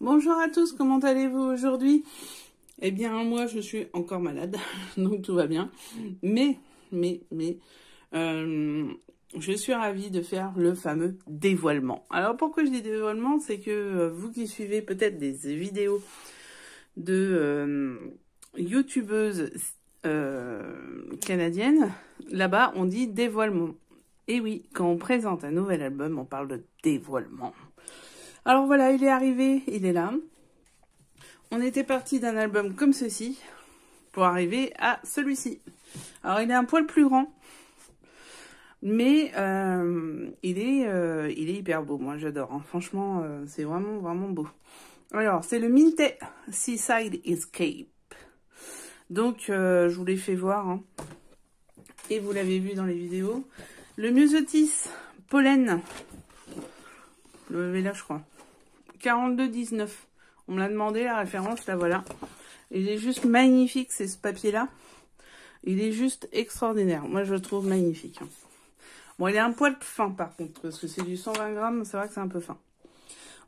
Bonjour à tous, comment allez-vous aujourd'hui? Eh bien, moi, je suis encore malade, donc tout va bien. Mais, je suis ravie de faire le fameux dévoilement. Alors, pourquoi je dis dévoilement? C'est que vous qui suivez peut-être des vidéos de youtubeuses canadiennes, là-bas, on dit dévoilement. Et oui, quand on présente un nouvel album, on parle de dévoilement. Alors voilà, il est arrivé, il est là. On était parti d'un album comme ceci pour arriver à celui-ci. Alors il est un poil plus grand, mais il est hyper beau. Moi j'adore, hein. Franchement, c'est vraiment beau. Alors c'est le Mintay Seaside Escape. Donc je vous l'ai fait voir, hein. Et vous l'avez vu dans les vidéos. Le Myosotis Pollen, le là je crois. 42,19. On me l'a demandé, la référence, la voilà. Il est juste magnifique, c'est ce papier-là. Il est juste extraordinaire. Moi, je le trouve magnifique. Bon, il est un poil fin, par contre, parce que c'est du 120 grammes, c'est vrai que c'est un peu fin.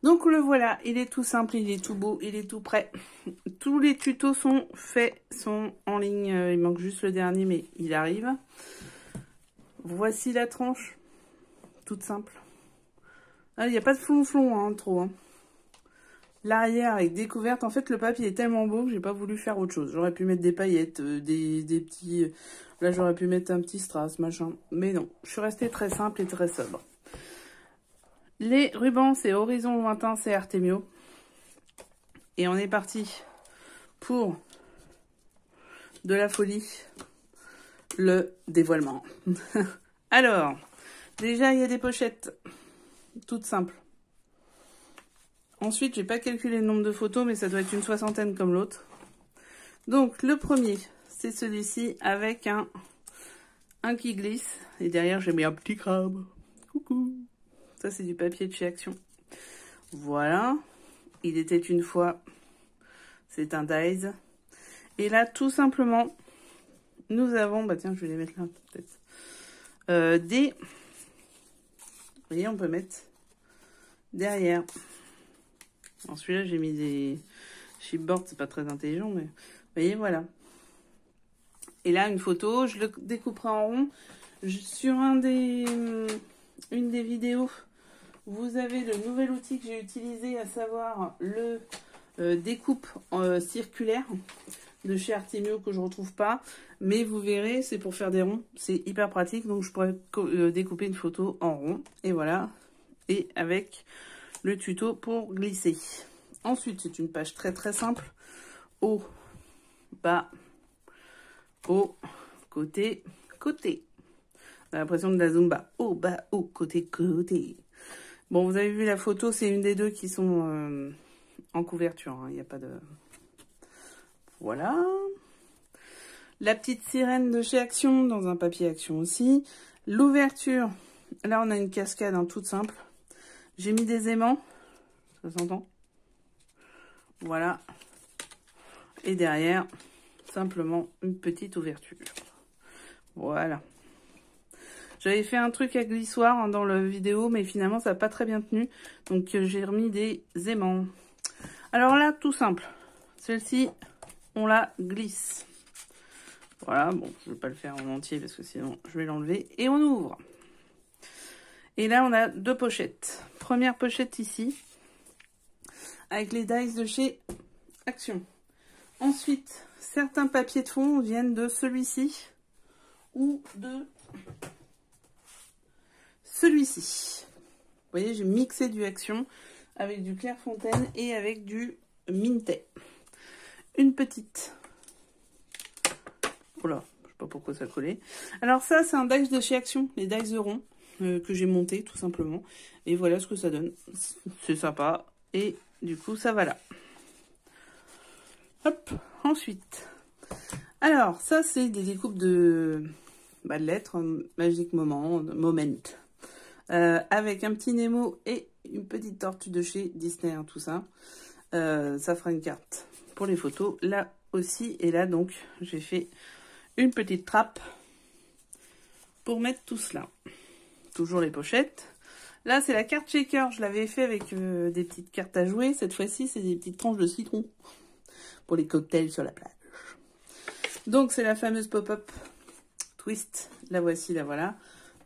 Donc, le voilà. Il est tout simple, il est tout beau, il est tout prêt. Tous les tutos sont faits, sont en ligne. Il manque juste le dernier, mais il arrive. Voici la tranche. Toute simple. Ah, il n'y a pas de flonflon, hein, trop, hein. L'arrière avec découverte. En fait, le papier est tellement beau que j'ai pas voulu faire autre chose. J'aurais pu mettre des paillettes, des petits... Là, j'aurais pu mettre un petit strass, machin. Mais non, je suis restée très simple et très sobre. Les rubans, c'est Horizon Lointain, c'est Artemio. Et on est parti pour de la folie, le dévoilement. Alors, déjà, il y a des pochettes toutes simples. Ensuite, j'ai pas calculé le nombre de photos, mais ça doit être une 60aine comme l'autre. Donc, le premier, c'est celui-ci avec un qui glisse. Et derrière, j'ai mis un petit crabe. Coucou. Ça, c'est du papier de chez Action. Voilà. Il était une fois. C'est un Dies. Et là, tout simplement, nous avons... Bah tiens, je vais les mettre là, peut-être. Des... Vous voyez, on peut mettre derrière... Alors celui-là, j'ai mis des chipboards, c'est pas très intelligent, mais vous voyez, voilà. Et là, une photo, je le découperai en rond. Sur une des vidéos, vous avez le nouvel outil que j'ai utilisé, à savoir le découpe circulaire de chez Artemio que je retrouve pas. Mais vous verrez, c'est pour faire des ronds, c'est hyper pratique. Donc je pourrais découper une photo en rond. Et voilà. Et avec... le tuto pour glisser. Ensuite, c'est une page très simple. Haut, bas, haut, côté, côté. On a l'impression de la Zumba. Haut, bas, haut, côté, côté. Bon, vous avez vu la photo, c'est une des deux qui sont en couverture. Hein. Il n'y a pas de... Voilà. La petite sirène de chez Action, dans un papier Action aussi. L'ouverture. Là, on a une cascade, hein, toute simple. J'ai mis des aimants, ça s'entend? Voilà. Et derrière, simplement une petite ouverture. Voilà. J'avais fait un truc à glissoire, hein, dans la vidéo, mais finalement, ça n'a pas très bien tenu. Donc, j'ai remis des aimants. Alors là, tout simple. Celle-ci, on la glisse. Voilà, bon, je ne vais pas le faire en entier parce que sinon, je vais l'enlever. Et on ouvre. Et là, on a deux pochettes. Première pochette ici, avec les dies de chez Action. Ensuite, certains papiers de fond viennent de celui-ci ou de celui-ci. Vous voyez, j'ai mixé du Action avec du Clairefontaine et avec du Mintay. Une petite. Oh là, je sais pas pourquoi ça collait. Alors ça, c'est un dies de chez Action, les dies de rond. Que j'ai monté tout simplement, et voilà ce que ça donne. C'est sympa, et du coup ça va là. Hop, ensuite, alors ça c'est des découpes de lettres, Magic Moment, avec un petit Nemo et une petite tortue de chez Disney, hein, tout ça. Ça fera une carte pour les photos là aussi, et là donc j'ai fait une petite trappe pour mettre tout cela. Toujours les pochettes. Là, c'est la carte shaker. Je l'avais fait avec des petites cartes à jouer. Cette fois-ci, c'est des petites tranches de citron pour les cocktails sur la plage. Donc, c'est la fameuse pop-up twist. La voici, la voilà.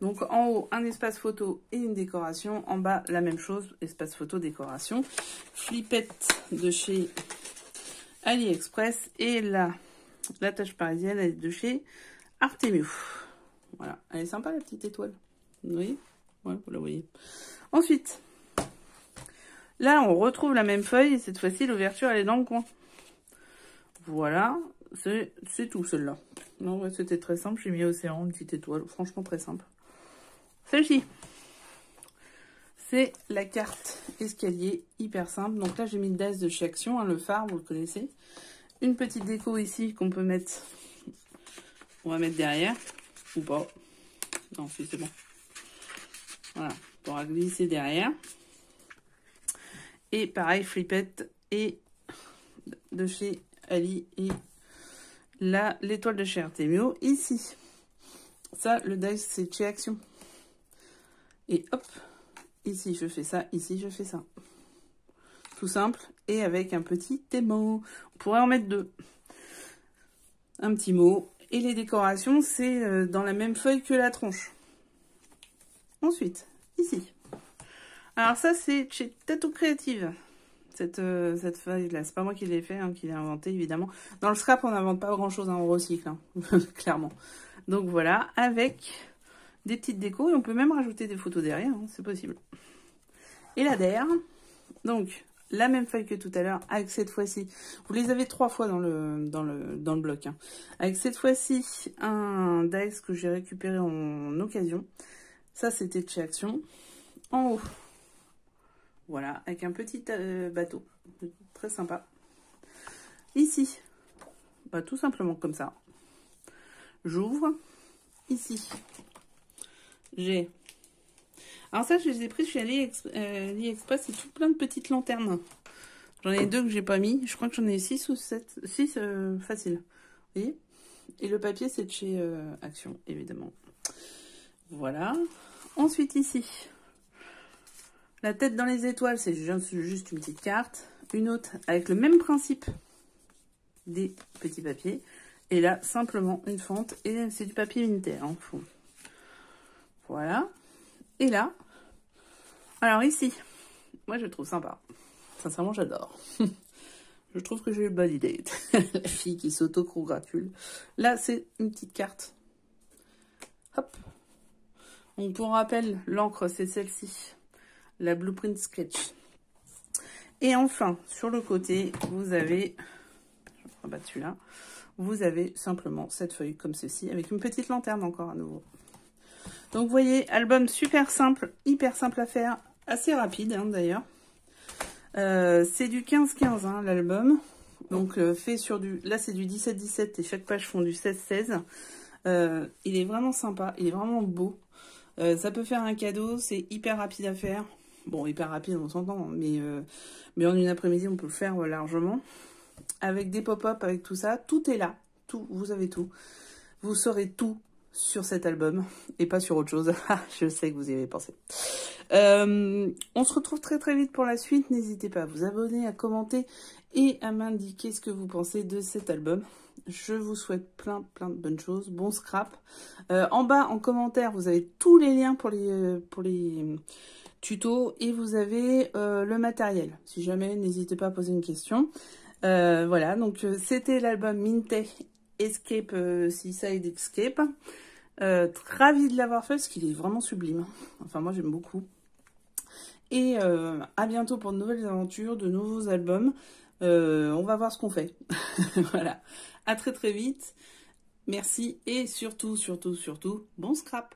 Donc, en haut, un espace photo et une décoration. En bas, la même chose, espace photo, décoration. Flippette de chez AliExpress. Et là, la tâche parisienne, elle est de chez Artemio. Voilà. Elle est sympa, la petite étoile. Vous voyez? Ouais, vous la voyez. Ensuite, là, on retrouve la même feuille. Et cette fois-ci, l'ouverture, elle est dans le coin. Voilà. C'est tout, celle-là. Non, ouais, c'était très simple. J'ai mis Océan, une petite étoile. Franchement, très simple. Celle-ci, c'est la carte escalier, hyper simple. Donc là, j'ai mis le DAS de chez Action, hein, le phare, vous le connaissez. Une petite déco ici qu'on peut mettre, on va mettre derrière, ou pas. Non, si, c'est bon. Voilà, on pourra glisser derrière. Et pareil, flippette et de chez Ali et là, l'étoile de chez Artemio, ici. Ça, le dice, c'est de chez Action. Et hop, ici, je fais ça, ici, je fais ça. Tout simple, et avec un petit mot. On pourrait en mettre deux. Un petit mot. Et les décorations, c'est dans la même feuille que la tronche. Ensuite, ici. Alors ça, c'est chez Tattoo Créative. Cette feuille-là, c'est pas moi qui l'ai fait, hein, qui l'ai inventé, évidemment. Dans le scrap, on n'invente pas grand-chose, hein, on recycle, hein, clairement. Donc voilà, avec des petites décos, et on peut même rajouter des photos derrière, hein, c'est possible. Et la der, donc la même feuille que tout à l'heure, avec cette fois-ci, vous les avez 3 fois dans le bloc, hein. Avec cette fois-ci, un dice que j'ai récupéré en occasion. Ça, c'était de chez Action. En haut, voilà, avec un petit bateau, très sympa. Ici, bah, tout simplement comme ça. J'ouvre. Ici, j'ai... Alors ça, je les ai pris chez AliExpress, c'est tout plein de petites lanternes. J'en ai 2 que j'ai pas mis. Je crois que j'en ai 6 ou 7. 6 faciles. Vous voyez? Et le papier, c'est de chez Action, évidemment. Voilà. Ensuite, ici, la tête dans les étoiles, c'est juste une petite carte. Une autre avec le même principe des petits papiers. Et là, simplement une fente. Et c'est du papier unitaire. Hein, voilà. Et là, alors ici, moi je le trouve sympa. Sincèrement, j'adore. Je trouve que j'ai une bonne idée. La fille qui s'auto-congratule. Là, c'est une petite carte. Hop. Donc, pour rappel, l'encre, c'est celle-ci. La Blueprint Sketch. Et enfin, sur le côté, vous avez... Je vais rabattre celui-là. Vous avez simplement cette feuille comme ceci, avec une petite lanterne encore à nouveau. Donc, vous voyez, album super simple, hyper simple à faire, assez rapide hein, d'ailleurs. C'est du 15-15 hein, l'album. Donc, fait sur du... Là, c'est du 17-17 et chaque page font du 16-16. Il est vraiment sympa, il est vraiment beau. Ça peut faire un cadeau, c'est hyper rapide à faire. Bon, hyper rapide, on s'entend, mais en une après-midi, on peut le faire largement. Avec des pop-up, avec tout ça, tout est là. Tout, vous avez tout. Vous saurez tout sur cet album et pas sur autre chose. Je sais que vous y avez pensé. On se retrouve très très vite pour la suite. N'hésitez pas à vous abonner, à commenter et à m'indiquer ce que vous pensez de cet album. Je vous souhaite plein de bonnes choses. Bon scrap. En bas, en commentaire, vous avez tous les liens pour les tutos et vous avez le matériel. Si jamais, n'hésitez pas à poser une question. Voilà, donc c'était l'album Mintay Escape Seaside Escape. Ravie de l'avoir fait parce qu'il est vraiment sublime. Enfin, moi j'aime beaucoup. Et à bientôt pour de nouvelles aventures, de nouveaux albums. On va voir ce qu'on fait. Voilà. À très très vite. Merci et surtout, bon scrap.